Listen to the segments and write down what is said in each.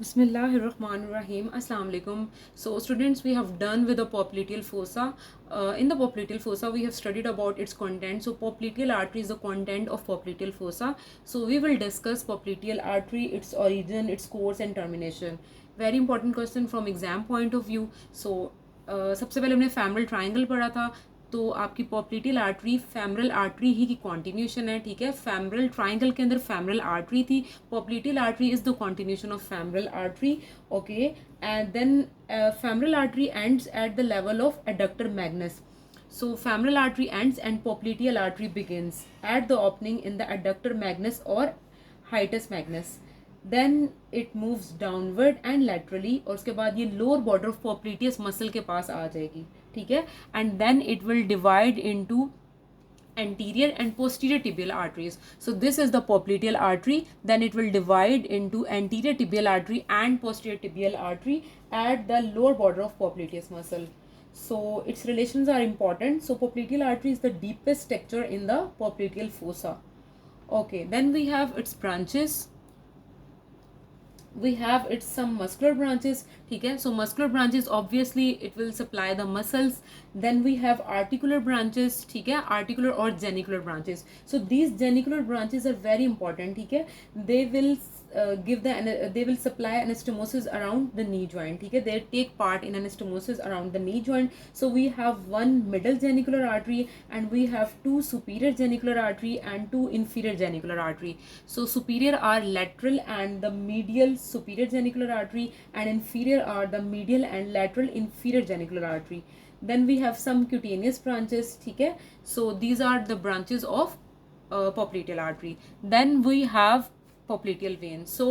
Bismillahirrahmanirrahim. Assalamu alaikum. So students, we have done with the popliteal fossa. In the popliteal fossa, we have studied about its content. So popliteal artery is the content of popliteal fossa. So we will discuss popliteal artery, its origin, its course and termination. Very important question from exam point of view. So सबसे पहले हमने femoral triangle पढ़ा था. तो आपकी popliteal artery femoral artery ही की continuation है. ठीक है, फेमरल ट्राइंगल के अंदर फेमरल आर्टरी थी. Popliteal artery is the continuation of femoral artery. Okay, and then femoral artery ends at the level of adductor magnus. So femoral artery ends and popliteal artery begins at the opening in the adductor magnus or hiatus magnus. Then it moves downward and laterally और उसके बाद ये lower border of popliteus muscle के पास आ जाएगी. ठीक है, and then it will divide into anterior and posterior tibial arteries. So this is the popliteal artery. Then it will divide into anterior tibial artery and posterior tibial artery at the lower border of popliteus muscle. So its relations are important. So popliteal artery is the deepest structure in the popliteal fossa. Okay, then we have its branches. We have its some muscular branches. ठीक है, so muscular branches obviously it will supply the muscles. Then we have articular branches. ठीक है, articular or genicular branches. So these genicular branches are very important. ठीक है, they will they will supply anastomosis around the knee joint. ठीक है, they take part in anastomosis around the knee joint. So we have one middle genicular artery and we have two superior genicular artery and two inferior genicular artery. So superior are lateral and the medial superior genicular artery, and inferior are the medial and lateral inferior genicular artery. Then we have some cutaneous branches. ठीक है, so these are the branches of popliteal artery. Then we have popliteal vein. So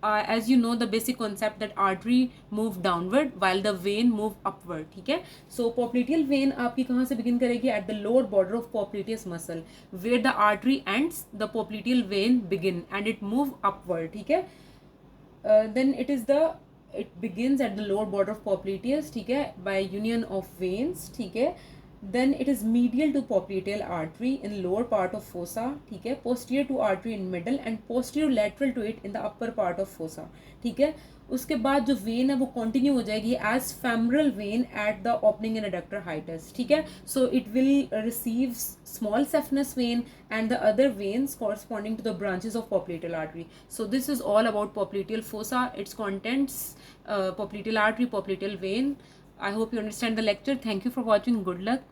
as you know the basic concept that artery move downward while the vein move upward. ठीक है, so popliteal vein आपकी कहाँ से begin करेगी? At the lower border of popliteus muscle where the artery ends, the popliteal vein begin and it move upward. ठीक है, then it begins at the lower border of popliteus. ठीक है, by union of veins. ठीक है, then it is medial to popliteal artery in lower part of fossa. ठीक है, posterior to artery in middle and posterior lateral to it in the upper part of fossa. ठीक है, उसके बाद जो when है वो कंटिन्यू हो जाएगी as femoral vein at the opening in adductor hiatus. ठीक है, so it will receive small saphenous vein and the other veins corresponding to the branches of popliteal artery. So this is all about popliteal fossa, its contents, popliteal artery, popliteal vein. I hope you understand the lecture. Thank you for watching. Good luck.